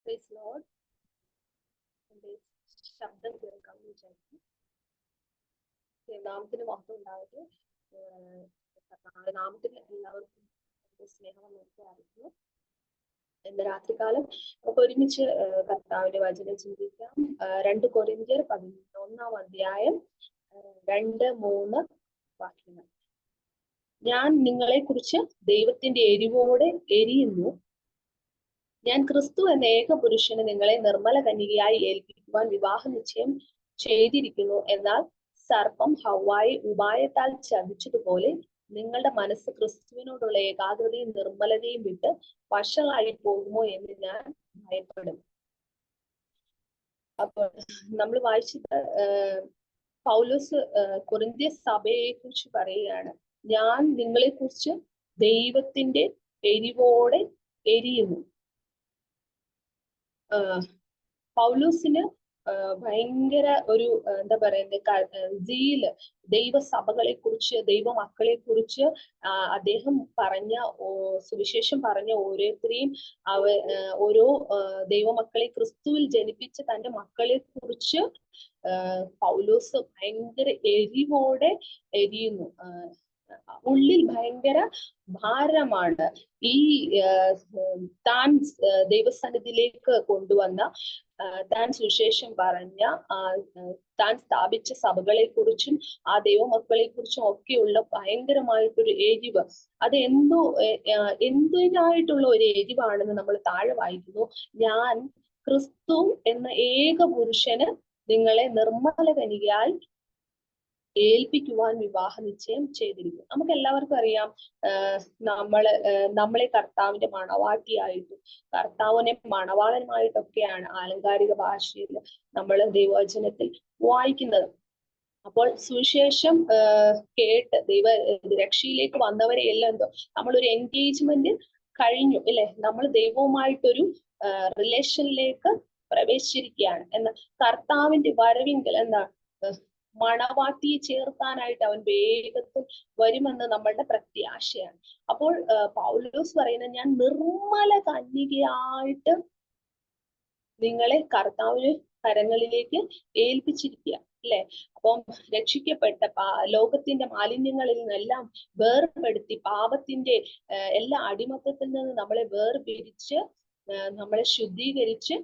Praise Lord. എന്റെ ശബ്ദം കേൾക്കാമെന്ന് വിചാരിക്കുന്നു. നാമത്തിന് മഹത്വം ഉണ്ടാവട്ടെ. നാമത്തിന് എല്ലാവർക്കും സ്നേഹം അറിയിക്കുന്നു. ഇന്ന് രാത്രികാലം നമുക്ക് ഒരുമിച്ച് കർത്താവിന്റെ വചനം ചിന്തിക്കാം. 2 കൊരിന്ത്യർ 11-ാം അധ്യായം 2-3 വാക്യങ്ങൾ. ഞാൻ നിങ്ങളെ കുറിച്ച് ദൈവത്തിന്റെ എരിവോടെ എരിയുന്നു. ഞാൻ ക്രിസ്തു എന്ന ഏക പുരുഷന് നിങ്ങളെ നിർമ്മല കന്യകയായി ഏൽപ്പിക്കുവാൻ വിവാഹ നിശ്ചയം ചെയ്തിരിക്കുന്നു. എന്നാൽ സർപ്പം ഹവ്വായെ ഉപായത്താൽ ചതിച്ചതുപോലെ നിങ്ങളുടെ മനസ്സ് ക്രിസ്തുവിനോടുള്ള ഏകാഗ്രതയും നിർമ്മലതയും വിട്ട് വഷളായി പോകുമോ എന്ന് ഞാൻ ഭയപ്പെടും. അപ്പോൾ നമ്മൾ വായിച്ചത് പൗലോസ് കൊരിന്ത്യ സഭയെ കുറിച്ച് പറയുകയാണ്. ഞാൻ നിങ്ങളെ കുറിച്ച് ദൈവത്തിന്റെ എരിവോടെ എരിയുന്നു. പൗലോസിന് ഭയങ്കര ഒരു എന്താ പറയുന്നത് സീല് ദൈവസഭകളെ കുറിച്ച്, ദൈവമക്കളെ കുറിച്ച് അദ്ദേഹം പറഞ്ഞ സുവിശേഷം പറഞ്ഞ ഓരോരുത്തരെയും ഓരോ ദൈവമക്കളെ ക്രിസ്തുവിൽ ജനിപ്പിച്ച തന്റെ മക്കളെ കുറിച്ച് പൗലോസ് ഭയങ്കര എരിവോടെ എരിയുന്നു. ഉള്ളിൽ ഭയങ്കര ഭാരമാണ്. ഈ താൻ ദൈവസന്നിധിയിലേക്ക് കൊണ്ടുവന്ന, താൻ സുവിശേഷം പറഞ്ഞ, താൻ സ്ഥാപിച്ച സഭകളെ കുറിച്ചും ആ ദൈവമക്കളെ കുറിച്ചും ഒക്കെയുള്ള ഭയങ്കരമായിട്ടൊരു എരിവ്. അത് എന്തിനായിട്ടുള്ള ഒരു എരിവാണെന്ന് നമ്മൾ താഴെ വായിക്കുന്നു. ഞാൻ ക്രിസ്തു എന്ന ഏക പുരുഷന് നിങ്ങളെ നിർമ്മല കന്യകയായി ഏൽപ്പിക്കുവാൻ വിവാഹ നിശ്ചയം ചെയ്തിരിക്കും. നമുക്ക് എല്ലാവർക്കും അറിയാം, നമ്മളെ കർത്താവിന്റെ മണവാട്ടിയായിട്ടും കർത്താവിനെ മണവാളനുമായിട്ടൊക്കെയാണ് ആലങ്കാരിക ഭാഷയിൽ നമ്മൾ ദൈവവചനത്തിൽ വായിക്കുന്നത്. അപ്പോൾ സുവിശേഷം കേട്ട് രക്ഷയിലേക്ക് വന്നവരെ എല്ലാം എന്തോ നമ്മളൊരു എൻഗേജ്മെന്റ് കഴിഞ്ഞു അല്ലെ, നമ്മൾ ദൈവവുമായിട്ടൊരു റിലേഷനിലേക്ക് പ്രവേശിച്ചിരിക്കുകയാണ്. എന്ന കർത്താവിന്റെ വരവിങ്കൽ എന്താണ്, മണവാട്ടിയെ ചേർക്കാനായിട്ട് അവൻ വേഗത്തിൽ വരുമെന്ന് നമ്മളുടെ പ്രത്യാശയാണ്. അപ്പോൾ പൗലോസ് പറയുന്നത്, ഞാൻ നിർമ്മല കന്യകയായിട്ട് നിങ്ങളെ കർത്താവിന് കരങ്ങളിലേക്ക് ഏൽപ്പിച്ചിരിക്കുക അല്ലെ. അപ്പം രക്ഷിക്കപ്പെട്ട ലോകത്തിന്റെ മാലിന്യങ്ങളിൽ നിന്നെല്ലാം വേർപെടുത്തി, പാപത്തിന്റെ എല്ലാ അടിമത്തത്തിൽ നിന്ന് നമ്മളെ വേർപിരിച്ച് നമ്മളെ ശുദ്ധീകരിച്ച്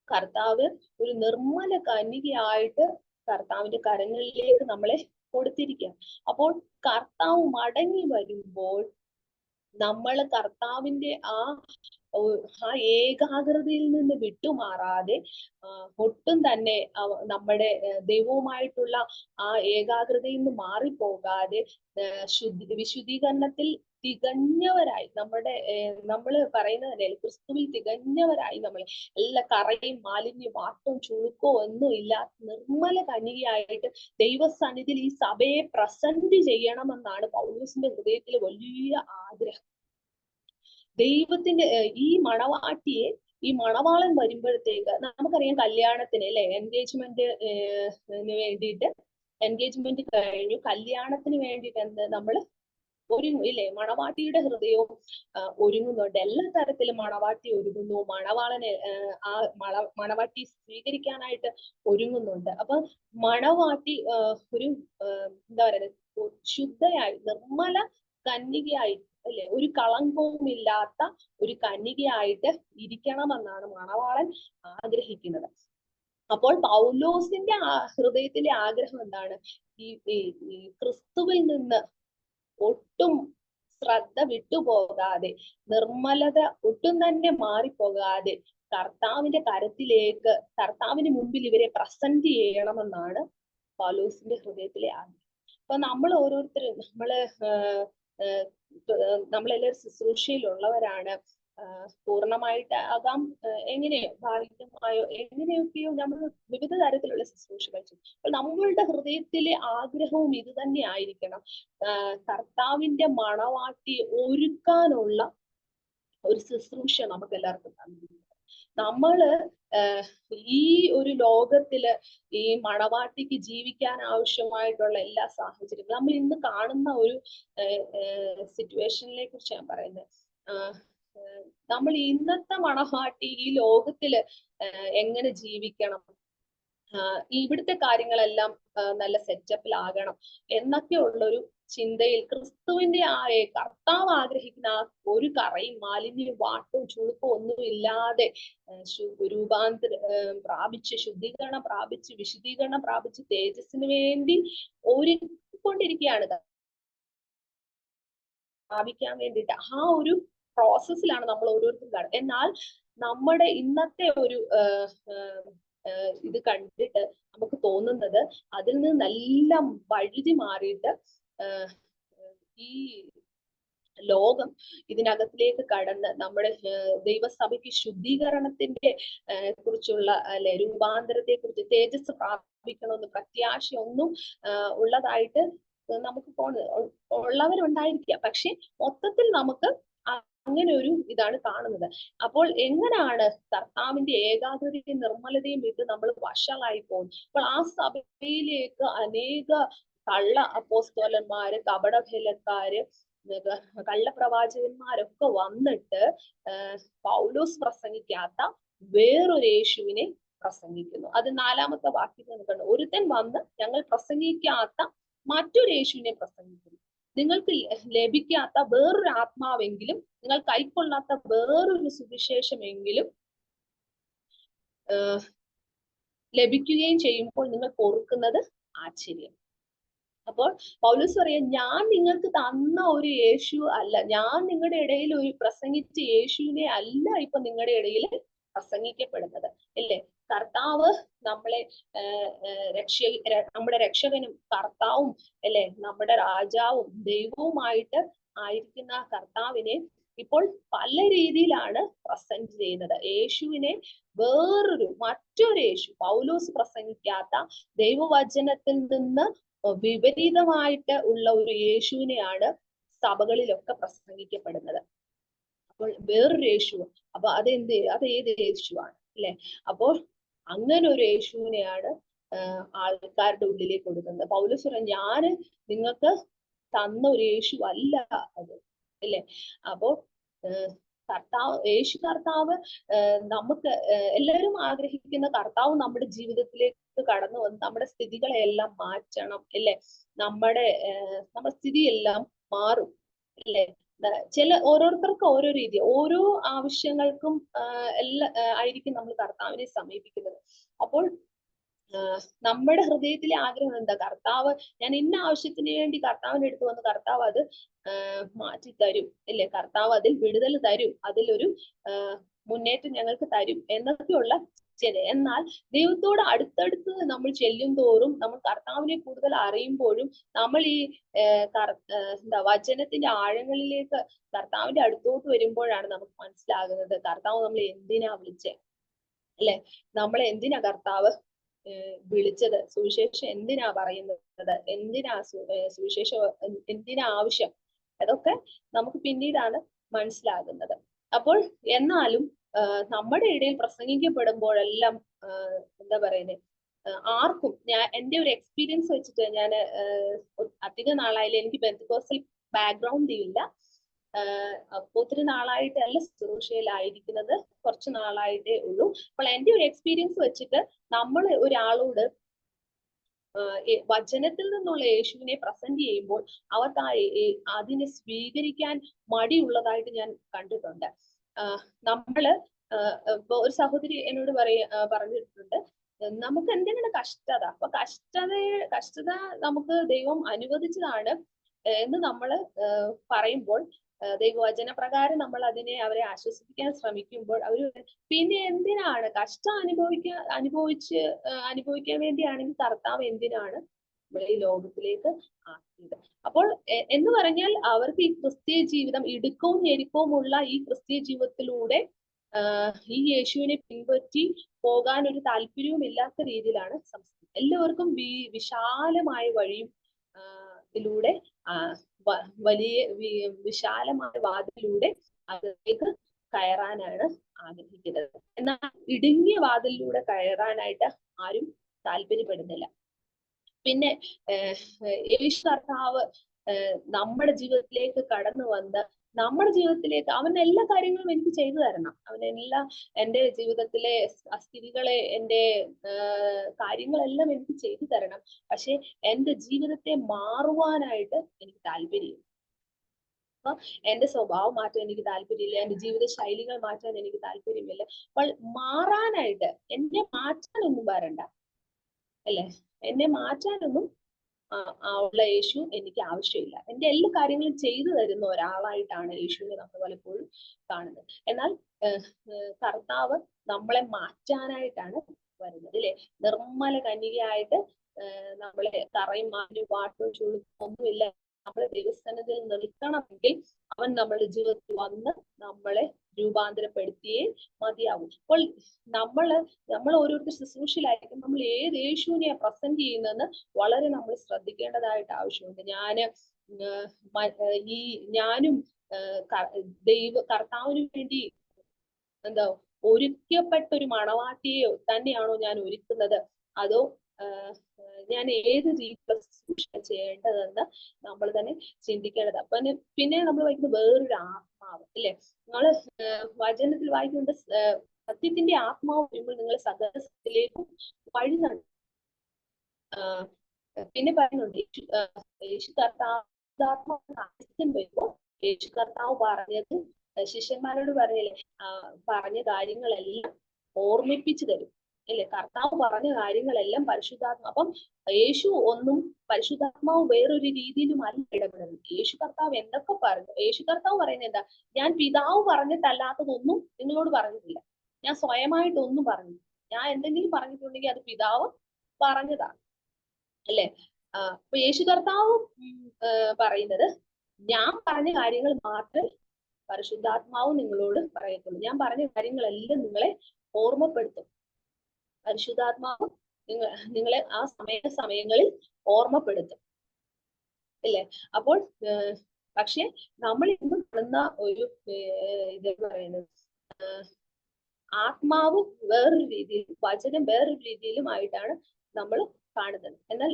കർത്താവ് ഒരു നിർമ്മല കന്യകയായിട്ട് കർത്താവിന്റെ കരങ്ങളിലേക്ക് നമ്മളെ കൊടുത്തിരിക്കുക. അപ്പോൾ കർത്താവ് മടങ്ങി വരുമ്പോൾ നമ്മൾ കർത്താവിന്റെ ആ ഏകാഗ്രതയിൽ നിന്ന് വിട്ടുമാറാതെ, ഒട്ടും തന്നെ നമ്മുടെ ദൈവവുമായിട്ടുള്ള ആ ഏകാഗ്രതയിൽ നിന്ന് മാറിപ്പോകാതെ വിശുദ്ധീകരണത്തിൽ തികഞ്ഞവരായി, നമ്മൾ പറയുന്നതല്ലേ, ക്രിസ്തുവിൽ തികഞ്ഞവരായി നമ്മൾ എല്ലാ കറയും മാലിന്യം വാട്ടവും ചുളുക്കോ ഒന്നും ഇല്ലാത്ത നിർമ്മല കന്യകയായിട്ട് ദൈവസന്നിധിയിൽ ഈ സഭയെ പ്രസന്റ് ചെയ്യണമെന്നാണ് പൗലോസിന്റെ ഹൃദയത്തിൽ വലിയ ആഗ്രഹം. ദൈവത്തിന്റെ ഈ മണവാട്ടിയെ, ഈ മണവാളൻ വരുമ്പോഴത്തേക്ക് നമുക്കറിയാം, കല്യാണത്തിന് അല്ലെ, വേണ്ടിയിട്ട് എൻഗേജ്മെന്റ് കഴിഞ്ഞു, കല്യാണത്തിന് വേണ്ടിയിട്ട് നമ്മൾ ഒരുങ്ങും ഇല്ലേ. മണവാട്ടിയുടെ ഹൃദയവും ഒരുങ്ങുന്നുണ്ട്. എല്ലാ തരത്തിലും മണവാട്ടി ഒരുങ്ങുന്നു, മണവാളനെ മണവാട്ടി സ്വീകരിക്കാനായിട്ട് ഒരുങ്ങുന്നുണ്ട്. അപ്പൊ മണവാട്ടി ഒരു എന്താ പറയുന്നത്, ശുദ്ധയായി നിർമ്മല കന്യകയായി അല്ലെ, ഒരു കളങ്കവും ഇല്ലാത്ത ഒരു കന്യകയായിട്ട് ഇരിക്കണമെന്നാണ് മണവാളൻ ആഗ്രഹിക്കുന്നത്. അപ്പോൾ പൗലോസിന്റെ ഹൃദയത്തിലെ ആഗ്രഹം എന്താണ്, ഈ ക്രിസ്തുവിൽ നിന്ന് ഒട്ടും ശ്രദ്ധ വിട്ടുപോകാതെ, നിർമ്മലത ഒട്ടും തന്നെ മാറിപ്പോകാതെ കർത്താവിന്റെ കരത്തിലേക്ക്, കർത്താവിന് മുമ്പിൽ ഇവരെ പ്രസന്റ് ചെയ്യണമെന്നാണ് പൗലോസിന്റെ ഹൃദയത്തിലെ ആഗ്രഹം. അപ്പൊ നമ്മൾ ഓരോരുത്തരും നമ്മളെല്ലാവരും ശുശ്രൂഷയിലുള്ളവരാണ്. പൂർണ്ണമായിട്ട് ആകാം, എങ്ങനെയോ ഭാഗികമായോ എങ്ങനെയൊക്കെയോ നമ്മൾ വിവിധ തരത്തിലുള്ള ശുശ്രൂഷകൾ ചെയ്യും. അപ്പോൾ നമ്മളുടെ ഹൃദയത്തിലെ ആഗ്രഹവും ഇത് തന്നെ ആയിരിക്കണം, കർത്താവിന്റെ മണവാട്ടിയെ ഒരുക്കാനുള്ള ഒരു ശുശ്രൂഷ നമുക്ക് എല്ലാവർക്കും തന്നിരിക്കുന്നത്. നമ്മള് ഈ ഒരു ലോകത്തില് ഈ മണവാട്ടിക്ക് ജീവിക്കാൻ ആവശ്യമായിട്ടുള്ള എല്ലാ സാഹചര്യങ്ങളും, നമ്മൾ ഇന്ന് കാണുന്ന ഒരു സിറ്റുവേഷനിനെ കുറിച്ച് ഞാൻ പറയുന്നത്, നമ്മൾ ഇന്നത്തെ മണവാട്ടി ഈ ലോകത്തില് എങ്ങനെ ജീവിക്കണം, ഇവിടുത്തെ കാര്യങ്ങളെല്ലാം നല്ല സെറ്റപ്പിലാകണം എന്നൊക്കെ ഉള്ളൊരു ചിന്തയിൽ ക്രിസ്തുവിന്റെ കർത്താവ് ആഗ്രഹിക്കുന്ന ആ ഒരു കറയും മാലിന്യവും വാട്ടവും ചുളുക്കവും ഒന്നും ഇല്ലാതെ പ്രാപിച്ച് ശുദ്ധീകരണം പ്രാപിച്ച് വിശുദ്ധീകരണം പ്രാപിച്ച് തേജസ്സിന് വേണ്ടി ഒരുക്കൊണ്ടിരിക്കുകയാണ് പ്രാപിക്കാൻ വേണ്ടിയിട്ട്. ആ ഒരു പ്രോസസ്സിലാണ് നമ്മൾ ഓരോരുത്തരും കാണുന്നത്. എന്നാൽ നമ്മുടെ ഇന്നത്തെ ഒരു ഇത് കണ്ടിട്ട് നമുക്ക് തോന്നുന്നത് അതിൽ നിന്നെല്ലാം വഴുതി മാറിയിട്ട് ഈ ലോകം ഇതിനകത്തിലേക്ക് കടന്ന് നമ്മുടെ ദൈവസഭയ്ക്ക് ശുദ്ധീകരണത്തിന്റെ കുറിച്ചുള്ള അല്ലെ രൂപാന്തരത്തെ കുറിച്ച് തേജസ് പ്രാപിക്കണമെന്ന് പ്രത്യാശയൊന്നും ഉള്ളതായിട്ട് നമുക്ക് ഉള്ളവരുണ്ടായിരിക്കാം. പക്ഷെ മൊത്തത്തിൽ നമുക്ക് അങ്ങനെ ഒരു ഇതാണ് കാണുന്നത്. അപ്പോൾ എങ്ങനെയാണ് കർത്താവിന്റെ ഏകാഗ്രതയും നിർമ്മലതയും വിട്ട് നമ്മൾ വഷളായി പോകുന്നത്? അപ്പോൾ ആ സഭയിലേക്ക് അനേക കള്ള അപ്പോസ്തലന്മാര്, കപടഭേലക്കാര്, കള്ളപ്രവാചകന്മാരൊക്കെ വന്നിട്ട് പൗലോസ് പ്രസംഗിക്കാത്ത വേറൊരു യേശുവിനെ പ്രസംഗിക്കുന്നു. അത് 4-ാമത്തെ വാക്യം നമുക്ക് ഒരുത്തൻ വന്ന് ഞങ്ങൾ പ്രസംഗിക്കാത്ത മറ്റൊരു യേശുവിനെ പ്രസംഗിക്കുന്നു. നിങ്ങൾക്ക് ലഭിക്കാത്ത വേറൊരു ആത്മാവെങ്കിലും, നിങ്ങൾ കൈക്കൊള്ളാത്ത വേറൊരു സുവിശേഷമെങ്കിലും ലഭിക്കുകയും ചെയ്യുമ്പോൾ നിങ്ങൾ ഓർക്കുന്നത് ആശ്ചര്യം. അപ്പോൾ പൗലോസ് പറയാ, ഞാൻ നിങ്ങൾക്ക് തന്ന ഒരു യേശു അല്ല, ഞാൻ നിങ്ങളുടെ ഇടയിൽ ഒരു പ്രസംഗിച്ച യേശുവിനെ അല്ല ഇപ്പൊ നിങ്ങളുടെ ഇടയിൽ പ്രസംഗിക്കപ്പെടുന്നത്. അല്ലേ? കർത്താവ് നമ്മളെ നമ്മുടെ രക്ഷകനും കർത്താവും അല്ലെ നമ്മുടെ രാജാവും ദൈവവുമായിട്ട് ആയിരിക്കുന്ന കർത്താവിനെ ഇപ്പോൾ പല രീതിയിലാണ് പ്രസന്റ് ചെയ്യുന്നത്. യേശുവിനെ മറ്റൊരു യേശു, പൗലോസ് പ്രസംഗിക്കാത്ത ദൈവവചനത്തിൽ നിന്ന് വിപരീതമായിട്ട് ഉള്ള ഒരു യേശുവിനെയാണ് സഭകളിലൊക്കെ പ്രസംഗിക്കപ്പെടുന്നത്. അപ്പോൾ വേറൊരു യേശു, അപ്പൊ അത് ഏത് യേശുവാണ് അല്ലെ? അപ്പോൾ അങ്ങനെ ഒരു യേശുവിനെയാണ് ആൾക്കാരുടെ ഉള്ളിലേക്ക് കൊടുക്കുന്നത്. പൗലോസ് പറഞ്ഞു, ഞാന് നിങ്ങൾക്ക് തന്ന ഒരു യേശു അല്ല അത്, അല്ലെ? അപ്പോ യേശു കർത്താവ് നമുക്ക് എല്ലാവരും ആഗ്രഹിക്കുന്ന കർത്താവ് നമ്മുടെ ജീവിതത്തിലേക്ക് കടന്നു വന്ന് നമ്മുടെ സ്ഥിതികളെല്ലാം മാറ്റണം, അല്ലെ? നമ്മുടെ സ്ഥിതിയെല്ലാം മാറും, അല്ലെ? ഓരോരുത്തർക്കും ഓരോ രീതി, ഓരോ ആവശ്യങ്ങൾക്കും ആയിരിക്കും നമ്മൾ കർത്താവിനെ സമീപിക്കുന്നത്. അപ്പോൾ നമ്മുടെ ഹൃദയത്തിലെ ആഗ്രഹം എന്താ? കർത്താവ്, ഞാൻ ഇന്ന ആവശ്യത്തിന് വേണ്ടി കർത്താവിന്റെ അടുത്ത് വന്ന് കർത്താവ് അത് മാറ്റി തരും, അല്ലെ? കർത്താവ് അതിൽ വിടുതൽ തരും, അതിലൊരു മുന്നേറ്റം ഞങ്ങൾക്ക് തരും എന്നൊക്കെയുള്ള ചില. എന്നാൽ ദൈവത്തോട് അടുത്തടുത്ത് നമ്മൾ ചെല്ലും തോറും, നമ്മൾ കർത്താവിനെ കൂടുതൽ അറിയുമ്പോഴും, നമ്മൾ ഈ വചനത്തിന്റെ ആഴങ്ങളിലേക്ക് കർത്താവിന്റെ അടുത്തോട്ട് വരുമ്പോഴാണ് നമുക്ക് മനസ്സിലാകുന്നത് കർത്താവ് നമ്മളെ എന്തിനാ വിളിച്ചേ, അല്ലെ? നമ്മളെ എന്തിനാ കർത്താവ് വിളിച്ചത്? സുവിശേഷം എന്തിനാ പറയുന്നത്? എന്തിനാ സുവിശേഷം എന്തിനാ ആവശ്യം? അതൊക്കെ നമുക്ക് പിന്നീടാണ് മനസ്സിലാകുന്നത്. അപ്പോൾ എന്നാലും നമ്മുടെ ഇടയിൽ പ്രസംഗിക്കപ്പെടുമ്പോഴെല്ലാം എന്താ പറയുന്നത്, ആർക്കും, എന്റെ ഒരു എക്സ്പീരിയൻസ് വെച്ചിട്ട്, ഞാൻ അധിക നാളായാലും എനിക്ക് പെന്തക്കോസ്റ്റൽ ബാക്ക്ഗ്രൗണ്ട് ഇല്ല, ഒത്തിരി നാളായിട്ടല്ല ശുശ്രൂഷയിലായിരിക്കുന്നത്, കുറച്ച് നാളായിട്ടേ ഉള്ളൂ. അപ്പോൾ എന്റെ ഒരു എക്സ്പീരിയൻസ് വെച്ചിട്ട് നമ്മൾ ഒരാളോട് വചനത്തിൽ നിന്നുള്ള യേശുവിനെ പ്രസന്റ് ചെയ്യുമ്പോൾ അവർക്ക് അതിനെ സ്വീകരിക്കാൻ മടിയുള്ളതായിട്ട് ഞാൻ കണ്ടിട്ടുണ്ട്. നമ്മള് ഇപ്പൊ ഒരു സഹോദരി എന്നോട് പറഞ്ഞിട്ടുണ്ട്, നമുക്ക് എന്തിനാണ് കഷ്ടത? അപ്പൊ കഷ്ടത നമുക്ക് ദൈവം അനുവദിച്ചതാണ് എന്ന് നമ്മൾ പറയുമ്പോൾ, ദൈവവചന പ്രകാരം നമ്മൾ അവരെ ആശ്വസിപ്പിക്കാൻ ശ്രമിക്കുമ്പോൾ അവര് പിന്നെ എന്തിനാണ് കഷ്ടം അനുഭവിക്കാൻ വേണ്ടിയാണെങ്കിൽ കർത്താവ് എന്തിനാണ് നമ്മളെ ഈ ലോകത്തിലേക്ക് ആക്കിയത്? അപ്പോൾ എന്ന് പറഞ്ഞാൽ അവർക്ക് ഈ ക്രിസ്തീയ ജീവിതം, ഇടുക്കവും ഞെരുക്കവും ഉള്ള ഈ ക്രിസ്തീയ ജീവിതത്തിലൂടെ ഈ യേശുവിനെ പിൻപറ്റി പോകാൻ ഒരു താല്പര്യവും ഇല്ലാത്ത രീതിയിലാണ് സംസ്കൃതി. എല്ലാവർക്കും വിശാലമായ വഴിയും ഇതിലൂടെ വലിയ വിശാലമായ വാതിലൂടെ അതിലേക്ക് കയറാനാണ് ആഗ്രഹിക്കുന്നത്. എന്നാൽ ഇടുങ്ങിയ വാതിലിലൂടെ കയറാനായിട്ട് ആരും താല്പര്യപ്പെടുന്നില്ല. പിന്നെ യേശു കർത്താവ് നമ്മുടെ ജീവിതത്തിലേക്ക് കടന്നു വന്ന് നമ്മുടെ ജീവിതത്തിലേക്ക് അവൻ എല്ലാ കാര്യങ്ങളും എനിക്ക് ചെയ്തു തരണം. അവൻ എന്റെ ജീവിതത്തിലെ സ്ഥിതികളെ, എന്റെ കാര്യങ്ങളെല്ലാം എനിക്ക് ചെയ്തു തരണം. പക്ഷെ എന്റെ ജീവിതത്തെ മാറുവാനായിട്ട് എനിക്ക് താല്പര്യം. അപ്പൊ എന്റെ സ്വഭാവം മാറ്റാൻ എനിക്ക് താല്പര്യമില്ല, എന്റെ ജീവിത ശൈലികൾ മാറ്റാൻ എനിക്ക് താല്പര്യമില്ല. അപ്പോൾ മാറാനായിട്ട് എന്നെ മാറ്റാനൊന്നും വരണ്ട, അല്ലെ? എന്നെ മാറ്റാനൊന്നും ഉള്ള യേശു എനിക്ക് ആവശ്യമില്ല. എന്റെ എല്ലാ കാര്യങ്ങളും ചെയ്തു തരുന്ന ഒരാളായിട്ടാണ് യേശുവിനെ നമ്മൾ പലപ്പോഴും കാണുന്നത്. എന്നാൽ കർത്താവ് നമ്മളെ മാറ്റാനായിട്ടാണ് വരുന്നത്, അല്ലെ? നിർമ്മല കന്യകയായിട്ട് നമ്മളെ തറയും മാനും പാട്ടും ചുളുക്കും ഒന്നുമില്ല നമ്മളെ ദൈവസ്ഥാനത്തിൽ നിൽക്കണമെങ്കിൽ അവൻ നമ്മുടെ ജീവിതത്തിൽ വന്ന് നമ്മളെ രൂപാന്തരപ്പെടുത്തിയേ മതിയാവും. അപ്പോൾ നമ്മൾ ഓരോരുത്തർ ശുശ്രൂഷയിലായിരിക്കും നമ്മൾ ഏത് യേശുവിനെയാണ് പ്രസന്റ് ചെയ്യുന്നതെന്ന് വളരെ നമ്മൾ ശ്രദ്ധിക്കേണ്ടതായിട്ട് ആവശ്യമുണ്ട്. ഞാനും കർത്താവിന് വേണ്ടി എന്താ ഒരുക്കപ്പെട്ട ഒരു മണവാട്ടിയെ തന്നെയാണോ ഞാൻ ഒരുക്കുന്നത്, അതോ ഞാൻ ഏത് രീതിയിലുള്ള ശുശ്രൂഷ ചെയ്യേണ്ടതെന്ന് നമ്മൾ തന്നെ ചിന്തിക്കേണ്ടത്. അപ്പൊ പിന്നെ നമ്മൾ വായിക്കുന്നത് വേറൊരു ആത്മാവ്, അല്ലെ? നമ്മള് വചനത്തിൽ വായിക്കുന്നത് സത്യത്തിന്റെ ആത്മാവ് വരുമ്പോൾ നിങ്ങൾ സകലത്തിലേക്കും വഴി നടത്തും. പിന്നെ പറയുന്നുണ്ട് യേശു കർത്താവ് വരുമ്പോൾ യേശു കർത്താവ് പറഞ്ഞത് ശിഷ്യന്മാരോട് പറഞ്ഞ കാര്യങ്ങളെല്ലാം ഓർമ്മിപ്പിച്ചു തരും, അല്ലെ? കർത്താവ് പറഞ്ഞ കാര്യങ്ങളെല്ലാം പരിശുദ്ധാത്മ, അപ്പം യേശു ഒന്നും പരിശുദ്ധാത്മാവ് വേറൊരു രീതിയിലും അല്ല ഇടപെടുന്നത്. യേശു കർത്താവ് എന്തൊക്കെ പറഞ്ഞു, യേശു കർത്താവ് പറയുന്നത് എന്താ? ഞാൻ പിതാവ് പറഞ്ഞിട്ടല്ലാത്തതൊന്നും നിങ്ങളോട് പറഞ്ഞിട്ടില്ല, ഞാൻ സ്വയമായിട്ടൊന്നും പറഞ്ഞു. ഞാൻ എന്തെങ്കിലും പറഞ്ഞിട്ടുണ്ടെങ്കിൽ അത് പിതാവ് പറഞ്ഞതാണ്, അല്ലെ? അപ്പൊ യേശു കർത്താവ് പറയുന്നത് ഞാൻ പറഞ്ഞ കാര്യങ്ങൾ മാത്രമേ പരിശുദ്ധാത്മാവ് നിങ്ങളോട് പറയത്തുള്ളൂ. ഞാൻ പറഞ്ഞ കാര്യങ്ങളെല്ലാം നിങ്ങളെ ഓർമ്മപ്പെടുത്തും. പരിശുദ്ധാത്മാവ് നിങ്ങളെ ആ സമയങ്ങളിൽ ഓർമ്മപ്പെടുത്തും, ഇല്ലേ? അപ്പോൾ പക്ഷെ നമ്മൾ ഇന്ന് കാണുന്ന ഒരു ഇതെന്ന് പറയുന്നത് ആത്മാവ് വേറൊരു രീതിയിലും വചനം വേറൊരു രീതിയിലുമായിട്ടാണ് നമ്മൾ കാണുന്നത്. എന്നാൽ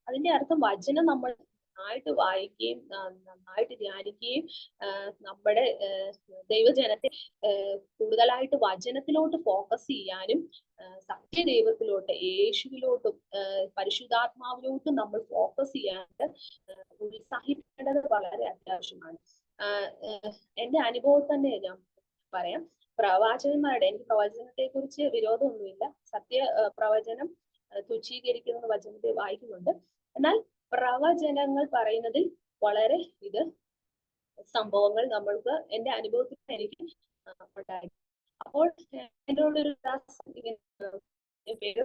അതിന്റെ അർത്ഥം വചനം നമ്മൾ നന്നായിട്ട് വായിക്കുകയും നന്നായിട്ട് ധ്യാനിക്കുകയും നമ്മുടെ ദൈവജനത്തെ കൂടുതലായിട്ട് വചനത്തിലോട്ട് ഫോക്കസ് ചെയ്യാനും സത്യദൈവത്തിലോട്ട്, യേശുവിലോട്ടും പരിശുദ്ധാത്മാവിലോട്ടും നമ്മൾ ഫോക്കസ് ചെയ്യാനായിട്ട് ഉത്സാഹിക്കേണ്ടത് വളരെ അത്യാവശ്യമാണ്. എന്റെ അനുഭവം തന്നെ ഞാൻ പറയാം. പ്രവാചകന്മാരുടെ, എനിക്ക് പ്രവചനത്തെ കുറിച്ച് വിരോധമൊന്നുമില്ല. പ്രവചനം തുച്ഛീകരിക്കുന്ന വചനത്തെ വായിക്കുന്നുണ്ട്. എന്നാൽ പ്രവചനങ്ങൾ പറയുന്നതിൽ വളരെ സംഭവങ്ങൾ നമ്മൾക്ക് എന്റെ അനുഭവത്തിൽ എനിക്ക് ഉണ്ടായി. അപ്പോൾ എന്നോടൊരു പേര്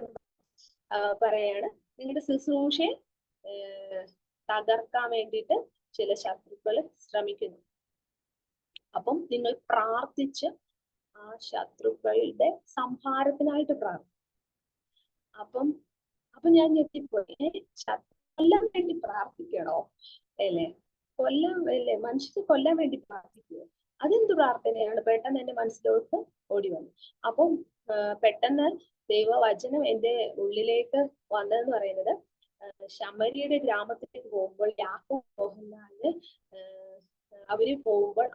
പറയാണ്, നിങ്ങളുടെ ശുശ്രൂഷയെ തകർക്കാൻ വേണ്ടിയിട്ട് ചില ശത്രുക്കൾ ശ്രമിക്കുന്നു. അപ്പം നിങ്ങൾ പ്രാർത്ഥിച്ച് ആ ശത്രുക്കളുടെ സംഹാരത്തിനായിട്ട് പ്രാർത്ഥിക്കും. അപ്പൊ ഞാൻ ഞെട്ടിപ്പോയി, കൊല്ലാൻ വേണ്ടി പ്രാർത്ഥിക്കണോ? അല്ലേ? അല്ലേ? മനുഷ്യരെ കൊല്ലാൻ വേണ്ടി പ്രാർത്ഥിക്കുക, അതെന്ത് പ്രാർത്ഥനയാണ്? പെട്ടെന്ന് എന്റെ മനസ്സിലോട്ട് ഓടി വന്നു. അപ്പം പെട്ടെന്ന് ദൈവവചനം എന്റെ ഉള്ളിലേക്ക് വന്നതെന്ന് പറയുന്നത്, ശമരിയുടെ ഗ്രാമത്തിലേക്ക് പോകുമ്പോൾ യാക്കോബ് യോഹന്നാന് അവര് പോകുമ്പോൾ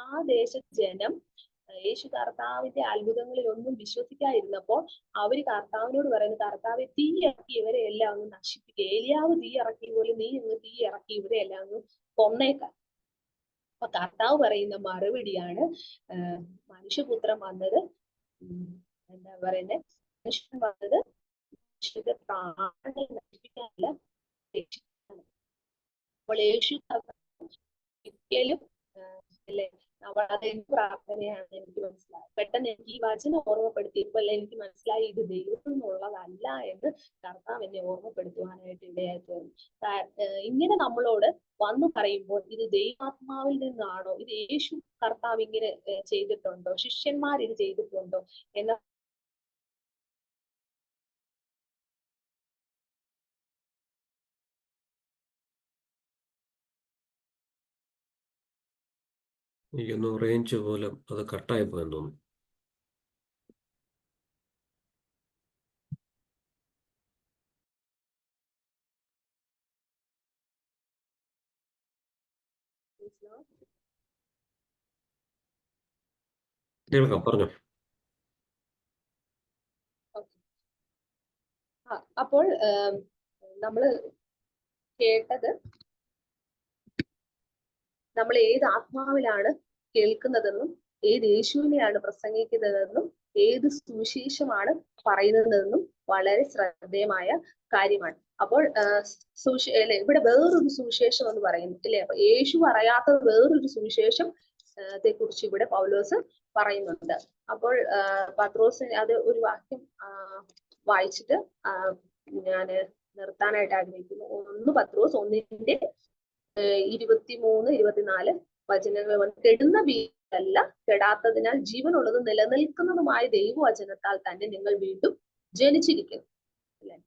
ആ ദേശത്തെ ജനം യേശു കർത്താവിന്റെ അത്ഭുതങ്ങളിൽ ഒന്നും വിശ്വസിക്കാതിരുന്നപ്പോൾ അവര് കർത്താവിനോട് പറയുന്നത്, കർത്താവെ തീ ഇറക്കി ഇവരെ എല്ലാം ഒന്ന് നശിപ്പിക്കുക, ഏലിയാവ് തീ ഇറക്കിയ പോലെ നീ ഒന്ന് തീ ഇറക്കി ഇവരെ എല്ലാം ഒന്ന് കൊന്നേക്കാം. അപ്പൊ കർത്താവ് പറയുന്ന മറുപടിയാണ്, മനുഷ്യപുത്രൻ വന്നത് എന്താ പറയുന്നത്, മനുഷ്യൻ വന്നത് മനുഷ്യന്റെ പ്രാണനെ നശിപ്പിക്കാനല്ല, രക്ഷിക്കാനാണ്. അപ്പോൾ യേശു ഒരിക്കലും അല്ലെ, അതെന്ത് പ്രാർത്ഥനയാണ് എനിക്ക് മനസ്സിലായത്. പെട്ടെന്ന് എനിക്ക് ഈ വചനം ഓർമ്മപ്പെടുത്തിയപ്പോൾ എനിക്ക് മനസ്സിലായി ഇത് ദൈവത്തിൽ നിന്നുള്ളതല്ല എന്ന് കർത്താവ് എന്നെ ഓർമ്മപ്പെടുത്തുവാനായിട്ട് ഇടയായി തോന്നി. ഇങ്ങനെ നമ്മളോട് വന്നു പറയുമ്പോൾ ഇത് ദൈവാത്മാവിൽ നിന്നാണോ, ഇത് യേശു കർത്താവ് ഇങ്ങനെ ചെയ്തിട്ടുണ്ടോ, ശിഷ്യന്മാർ ഇത് ചെയ്തിട്ടുണ്ടോ എന്ന എനിക്കൊന്ന് റേഞ്ച് പോലും അത് കട്ടായി പോയെന്ന് തോന്നുന്നു. കേൾക്കാം, പറഞ്ഞോ. അപ്പോൾ നമ്മൾ കേട്ടത്, നമ്മൾ ഏത് ആത്മാവിലാണ് കേൾക്കുന്നതെന്നും ഏത് യേശുവിനെയാണ് പ്രസംഗിക്കുന്നതെന്നും ഏത് സുവിശേഷമാണ് പറയുന്നതെന്നും വളരെ ശ്രദ്ധേയമായ കാര്യമാണ്. അപ്പോൾ ഇവിടെ വേറൊരു സുവിശേഷം എന്ന് പറയുന്നു അല്ലെ. അപ്പൊ യേശു പറയാത്ത വേറൊരു സുവിശേഷം ത്തെ കുറിച്ച് ഇവിടെ പൗലോസ് പറയുന്നുണ്ട്. അപ്പോൾ പത്രോസ് അത് ഒരു വാക്യം വായിച്ചിട്ട് ഞാൻ നിർത്താനായിട്ട് ആഗ്രഹിക്കുന്നു. 1 പത്രോസ് 1-ന്റെ 23, 24 വചനങ്ങൾ. കെടുന്ന ബീജമല്ല, കെടാത്തതിനാൽ ജീവനുള്ളതും നിലനിൽക്കുന്നതുമായ ദൈവവചനത്താൽ തന്നെ നിങ്ങൾ വീണ്ടും ജനിച്ചിരിക്കുന്നു അല്ലെ.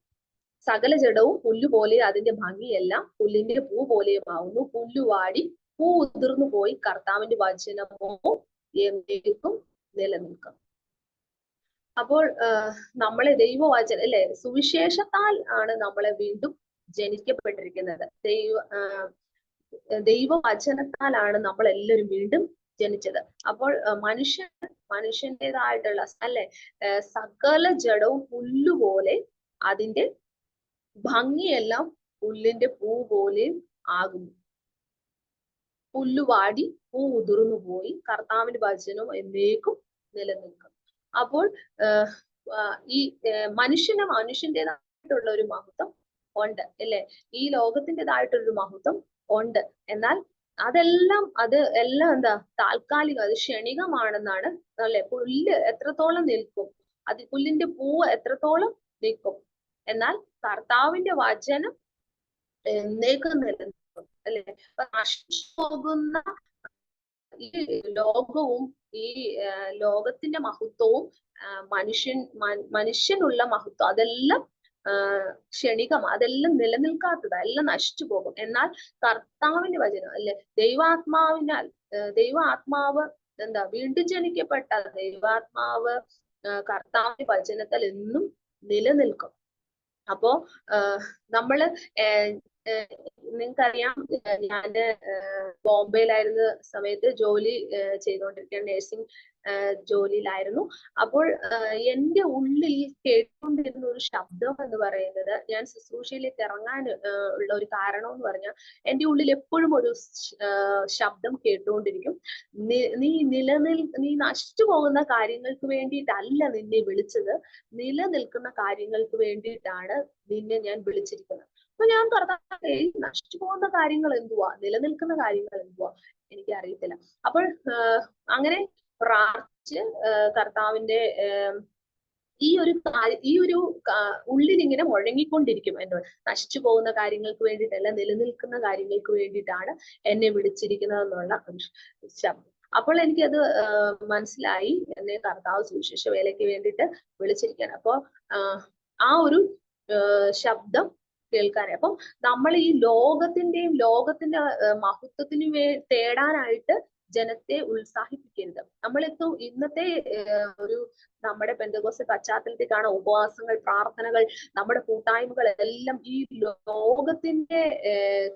സകല ജഡവും പുല്ലുപോലെ അതിന്റെ ഭംഗിയെല്ലാം പുല്ലിന്റെ പൂ പോലെയുമാവുന്നു. പുല്ലുവാടി പൂ ഉതിർന്നു പോയി, കർത്താവിന്റെ വചനമോ എന്നേക്കും നിലനിൽക്കും. അപ്പോൾ നമ്മളെ ദൈവവചനം അല്ലെ, സുവിശേഷത്താൽ ആണ് നമ്മളെ വീണ്ടും ജനിക്കപ്പെട്ടിരിക്കുന്നത്. ദൈവവചനത്താലാണ് നമ്മൾ എല്ലാവരും വീണ്ടും ജനിച്ചത്. അപ്പോൾ മനുഷ്യന്റേതായിട്ടുള്ള അല്ലെ, സകല ജഡവും പുല്ലുപോലെ അതിന്റെ ഭംഗിയെല്ലാം പുല്ലിന്റെ പൂ പോലെയും ആകുന്നു. പുല്ലുവാടി പൂ ഉതിർന്നു പോയി, കർത്താവിന്റെ വചനം എന്നേക്കും നിലനിൽക്കും. അപ്പോൾ ഈ മനുഷ്യന്റേതായിട്ടുള്ള ഒരു മഹത്വം ഉണ്ട് അല്ലെ, ഈ ലോകത്തിൻ്റെതായിട്ടൊരു മഹത്വം ഉണ്ട്. എന്നാൽ അത് എല്ലാം എന്താ, താൽക്കാലികം, അത് ക്ഷണികമാണെന്നാണ് അല്ലെ. പുല്ല് എത്രത്തോളം നിൽക്കും, പുല്ലിന്റെ പൂവ് എത്രത്തോളം നിൽക്കും, എന്നാൽ കർത്താവിന്റെ വചനം എന്നേക്കും നിലനിൽക്കും അല്ലെ. നശിച്ചു പോകുന്ന ഈ ലോകവും ഈ ലോകത്തിന്റെ മഹത്വവും മനുഷ്യനുള്ള മഹത്വം അതെല്ലാം ക്ഷണികം, അതെല്ലാം നിലനിൽക്കാത്തത്, എല്ലാം നശിച്ചു പോകും. എന്നാൽ കർത്താവിന്റെ വചനം അല്ലെ, ദൈവാത്മാവ് എന്താ, വീണ്ടും ജനിക്കപ്പെട്ട ദൈവാത്മാവ് കർത്താവിന്റെ വചനത്തിൽ എന്നും നിലനിൽക്കും. അപ്പോ നമ്മള് നിങ്ങൾക്കറിയാം, ഞാന് ബോംബെയിലായിരുന്ന സമയത്ത് ജോലി ചെയ്തുകൊണ്ടിരിക്കുന്ന നേഴ്സിംഗ് ജോലിയിലായിരുന്നു. അപ്പോൾ എൻ്റെ ഉള്ളിൽ കേട്ടുകൊണ്ടിരുന്ന ഒരു ശബ്ദം എന്ന് പറയുന്നത്, ഞാൻ ശുശ്രൂഷയിലേക്ക് ഇറങ്ങാൻ ഉള്ള ഒരു കാരണം എന്ന് പറഞ്ഞാൽ, എൻ്റെ ഉള്ളിൽ എപ്പോഴും ഒരു ശബ്ദം കേട്ടുകൊണ്ടിരിക്കും. നീ നശിച്ചു പോകുന്ന കാര്യങ്ങൾക്ക് വേണ്ടിയിട്ടല്ല നിന്നെ വിളിച്ചത്, നിലനിൽക്കുന്ന കാര്യങ്ങൾക്ക് വേണ്ടിയിട്ടാണ് നിന്നെ ഞാൻ വിളിച്ചിരിക്കുന്നത്. അപ്പൊ ഞാൻ കർത്താവേ, നശിച്ചു പോകുന്ന കാര്യങ്ങൾ എന്തുവാ, നിലനിൽക്കുന്ന കാര്യങ്ങൾ എന്തുവാ, എനിക്ക് അറിയത്തില്ല. അപ്പോൾ അങ്ങനെ പ്രാർത്ഥിച്ച് കർത്താവിന്റെ ഈ ഒരു ഉള്ളിൽ ഇങ്ങനെ മുഴങ്ങിക്കൊണ്ടിരിക്കും എന്നോട്, നശിച്ചു പോകുന്ന കാര്യങ്ങൾക്ക് വേണ്ടിയിട്ടല്ല, നിലനിൽക്കുന്ന കാര്യങ്ങൾക്ക് വേണ്ടിയിട്ടാണ് എന്നെ വിളിച്ചിരിക്കുന്നത് എന്നുള്ള ശബ്ദം. അപ്പോൾ എനിക്കത് മനസ്സിലായി, എന്നെ കർത്താവ് സുവിശേഷ വേലയ്ക്ക് വേണ്ടിയിട്ട് വിളിച്ചിരിക്കുകയാണ്. അപ്പൊ ആ ഒരു ശബ്ദം കേൾക്കാനായി, അപ്പം നമ്മൾ ഈ ലോകത്തിന്റെ മഹത്വത്തിന് തേടാനായിട്ട് ജനത്തെ ഉത്സാഹിപ്പിക്കരുത്. നമ്മളിപ്പോ ഇന്നത്തെ ഒരു നമ്മുടെ പെന്തക്കോസ്ത് പശ്ചാത്തലത്തിൽ കാണാം, ഉപവാസങ്ങൾ, പ്രാർത്ഥനകൾ, നമ്മുടെ കൂട്ടായ്മകൾ എല്ലാം ഈ ലോകത്തിന്റെ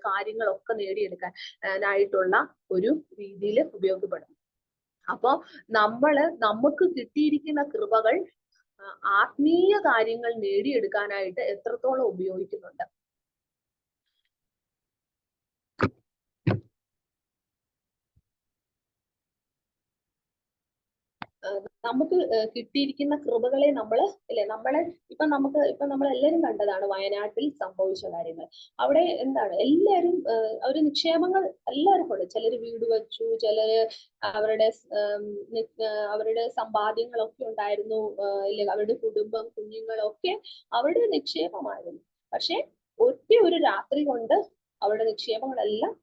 കാര്യങ്ങളൊക്കെ നേടിയെടുക്കാനായിട്ടുള്ള ഒരു രീതിയിൽ ഉപയോഗപ്പെടും. അപ്പൊ നമുക്ക് കിട്ടിയിരിക്കുന്ന കൃപകൾ ആത്മീയ കാര്യങ്ങൾ നേടിയെടുക്കാനായിട്ട് എത്രത്തോളം ഉപയോഗിക്കുന്നുണ്ട്. നമുക്ക് കിട്ടിയിരിക്കുന്ന കൃപകളെ നമ്മളെ നമ്മളെല്ലാരും കണ്ടതാണ് വയനാട്ടിൽ സംഭവിച്ച കാര്യങ്ങൾ. അവിടെ എന്താണ്, എല്ലാരും ഒരു നിക്ഷേപങ്ങൾ എല്ലാവർക്കും ഉണ്ട്. ചിലര് വീട് വെച്ചു, ചിലര് അവരുടെ സമ്പാദ്യങ്ങളൊക്കെ ഉണ്ടായിരുന്നു, അവരുടെ കുടുംബം, കുഞ്ഞുങ്ങളൊക്കെ അവരുടെ നിക്ഷേപമായിരുന്നു. പക്ഷെ ഒറ്റ ഒരു രാത്രി കൊണ്ട് അവരുടെ നിക്ഷേപങ്ങളെല്ലാം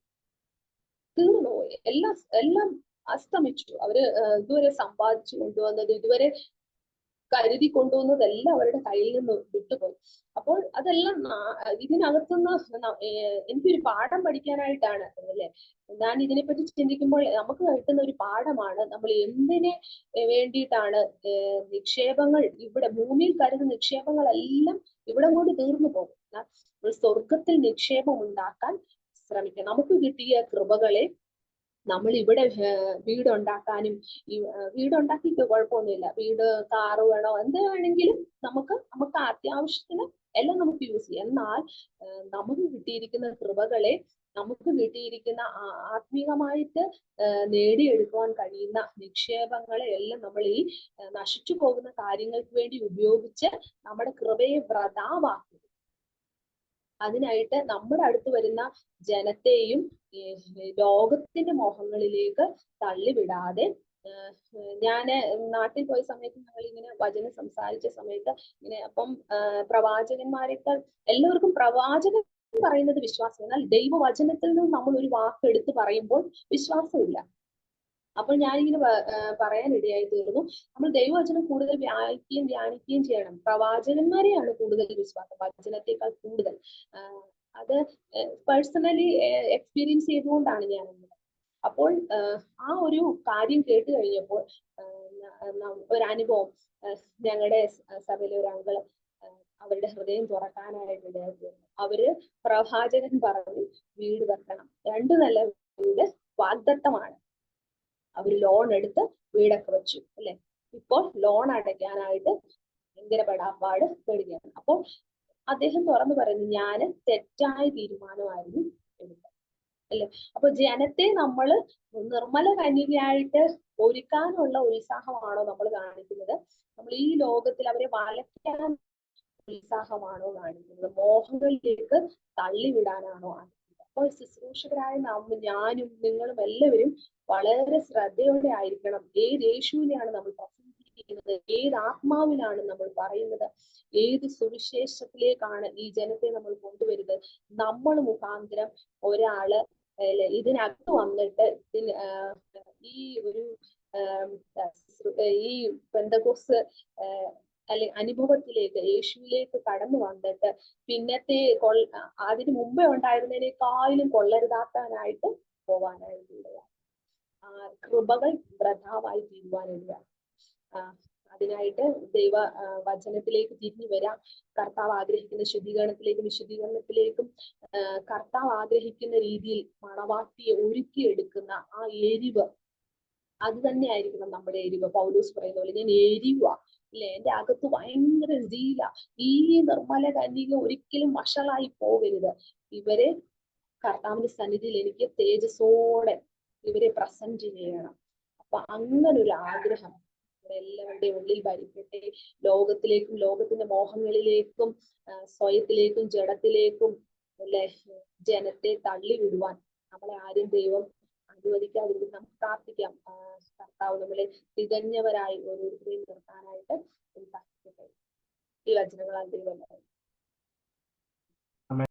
തീർന്നുപോയി, എല്ലാം അസ്തമിച്ചു. അവര് ഇതുവരെ സമ്പാദിച്ചു കൊണ്ടുവന്നത്, ഇതുവരെ കരുതി കൊണ്ടുവന്നതെല്ലാം അവരുടെ കയ്യിൽ നിന്ന് വിട്ടുപോയി. അപ്പോൾ അതെല്ലാം ഇതിനകത്തുനിന്ന് എനിക്കൊരു പാഠം പഠിക്കാനായിട്ടാണ് അല്ലെ. ഞാൻ ഇതിനെപ്പറ്റി ചിന്തിക്കുമ്പോൾ നമുക്ക് കിട്ടുന്ന ഒരു പാഠമാണ്, നമ്മൾ എന്തിനെ വേണ്ടിയിട്ടാണ് നിക്ഷേപങ്ങൾ, ഇവിടെ ഭൂമിയിൽ കരുതുന്ന നിക്ഷേപങ്ങളെല്ലാം ഇവിടെ കൊണ്ട് തീർന്നു പോകും. സ്വർഗത്തിൽ നിക്ഷേപം ഉണ്ടാക്കാൻ ശ്രമിക്കാം. നമുക്ക് കിട്ടിയ കൃപകളെ നമ്മൾ ഇവിടെ വീടുണ്ടാക്കാനും വീടുണ്ടാക്കിയിട്ട് കുഴപ്പമൊന്നുമില്ല, വീട്, കാറ് വേണോ എന്ത് വേണമെങ്കിലും നമുക്ക് അത്യാവശ്യത്തിന് എല്ലാം നമുക്ക് യൂസ് ചെയ്യാം. എന്നാൽ നമുക്ക് കിട്ടിയിരിക്കുന്ന കൃപകളെ, നമുക്ക് കിട്ടിയിരിക്കുന്ന ആത്മീകമായിട്ട് നേടിയെടുക്കുവാൻ കഴിയുന്ന നിക്ഷേപങ്ങളെ എല്ലാം നമ്മൾ ഈ നശിച്ചു പോകുന്ന കാര്യങ്ങൾക്ക് വേണ്ടി ഉപയോഗിച്ച് നമ്മുടെ കൃപയെ വ്രതാവാക്കും. അതിനായിട്ട് നമ്മുടെ അടുത്ത് വരുന്ന ജനത്തെയും ലോകത്തിന്റെ മോഹങ്ങളിലേക്ക് തള്ളിവിടാതെ, ഞാന് നാട്ടിൽ പോയ സമയത്ത് ഞങ്ങൾ ഇങ്ങനെ വചനം സംസാരിച്ച സമയത്ത് ഇങ്ങനെ അപ്പം പ്രവാചകന്മാരെക്കാൾ എല്ലാവർക്കും പ്രവാചകൻ പറയുന്നത് വിശ്വാസം, എന്നാൽ ദൈവവചനത്തിൽ നിന്ന് നമ്മൾ ഒരു വാക്ക് എടുത്ത് പറയുമ്പോൾ വിശ്വാസമില്ല. അപ്പോൾ ഞാനിങ്ങനെ പറയാനിടയായി തീർന്നു, നമ്മൾ ദൈവവചനം കൂടുതൽ വായിക്കുകയും ധ്യാനിക്കുകയും ചെയ്യണം. പ്രവാചകന്മാരെയാണ് കൂടുതൽ വിശ്വാസം, വചനത്തെക്കാൾ കൂടുതൽ. അത് പേഴ്സണലി എക്സ്പീരിയൻസ് ചെയ്തുകൊണ്ടാണ് ഞാൻ. അപ്പോൾ ആ ഒരു കാര്യം കേട്ട് കഴിഞ്ഞപ്പോൾ ഒരു അനുഭവം, ഞങ്ങളുടെ സഭയിലെ ഒരു അങ്കിള് അവരുടെ ഹൃദയം തുറക്കാനായിട്ട് ഇടയായിരുന്നു. അവര് പ്രവാചകൻ പറഞ്ഞു വീട് വെക്കണം, 2 നില വീട് വാഗ്ദത്തമാണ്. അവര് ലോൺ എടുത്ത് വീടൊക്കെ വെച്ചു അല്ലെ. ഇപ്പോൾ ലോൺ അടയ്ക്കാനായിട്ട് ഭയങ്കര പെടാപ്പാട് പെടുകയാണ്. അപ്പോൾ അദ്ദേഹം തുറന്നു പറയുന്നു, ഞാന് തെറ്റായ തീരുമാനമായിരുന്നു എടുത്തത് അല്ലെ. അപ്പൊ ജനത്തെ നമ്മൾ നിർമ്മല കന്യകയായിട്ട് ഒരുക്കാനുള്ള ഉത്സാഹമാണോ നമ്മൾ കാണിക്കുന്നത്? നമ്മൾ ഈ ലോകത്തിൽ അവരെ വലയ്ക്കാൻ ഉത്സാഹമാണോ കാണിക്കുന്നത്? മോഹങ്ങളിലേക്ക് തള്ളിവിടാനാണോ കാണിക്കുന്നത്? അപ്പോൾ ശുശ്രൂഷകരായ ഞാനും നിങ്ങളും എല്ലാവരും വളരെ ശ്രദ്ധയോടെ ആയിരിക്കണം. ഏത് യേശുവിനെയാണ് നമ്മൾ പ്രസംഗിക്കുന്നത്, ഏത് ആത്മാവിലാണ് നമ്മൾ പറയുന്നത്, ഏത് സുവിശേഷത്തിലേക്കാണ് ഈ ജനത്തെ നമ്മൾ കൊണ്ടുവരുന്നത്. നമ്മൾ മുഖാന്തരം ഒരാള് ഇതിനകത്ത് വന്നിട്ട് ഈ ഒരു ഈ പെന്തക്കോസ്ത് അല്ലെ അനുഭവത്തിലേക്ക്, യേശുവിലേക്ക് കടന്നു വന്നിട്ട് പിന്നത്തെ അതിന് മുമ്പേ ഉണ്ടായിരുന്നതിനേക്കാളും കൊള്ളരുതാക്കാനായിട്ട് പോവാനായിട്ടുള്ള കൃപകൾ വ്രതാവായി തീരുവാനില്ല. അതിനായിട്ട് ദൈവ വചനത്തിലേക്ക് തിരിഞ്ഞു വരാം. കർത്താവ് ആഗ്രഹിക്കുന്ന ശുദ്ധീകരണത്തിലേക്കും വിശുദ്ധീകരണത്തിലേക്കും കർത്താവ് ആഗ്രഹിക്കുന്ന രീതിയിൽ മണവാട്ടിയെ ഒരുക്കിയെടുക്കുന്ന ആ എരിവ്, അത് തന്നെ ആയിരിക്കണം നമ്മുടെ എരിവ്. പൗലോസ് പറയുന്ന പോലെ ഞാൻ എരിവാ ഇല്ലേ, എന്റെ അകത്ത് ഭയങ്കര ജീല. ഈ നിർമ്മല കന്യക ഒരിക്കലും വഷളായി പോകരുത്. ഇവരെ കർത്താവിന്റെ സന്നിധിയിൽ എനിക്ക് തേജസ്സോടെ ഇവരെ പ്രസന്റ് ചെയ്യണം. അപ്പൊ അങ്ങനെ ഒരു ആഗ്രഹം എല്ലാവരുടെയും ഉള്ളിൽ ഭരിക്കട്ടെ. ലോകത്തിലേക്കും ലോകത്തിന്റെ മോഹങ്ങളിലേക്കും സ്വയത്തിലേക്കും ജഡത്തിലേക്കും അല്ലെ ജനത്തെ തള്ളിവിടുവാൻ നമ്മളെ ആരും ദൈവം അനുവദിക്കാതിരിക്കും. നമുക്ക് പ്രാർത്ഥിക്കാം, കർത്താവ് നമ്മളെ തികഞ്ഞവരായി ഓരോരുത്തരെയും നിർത്താനായിട്ട് പ്രാർത്ഥിക്കട്ടെ. ഈ വചനങ്ങളാൽ ദൈവം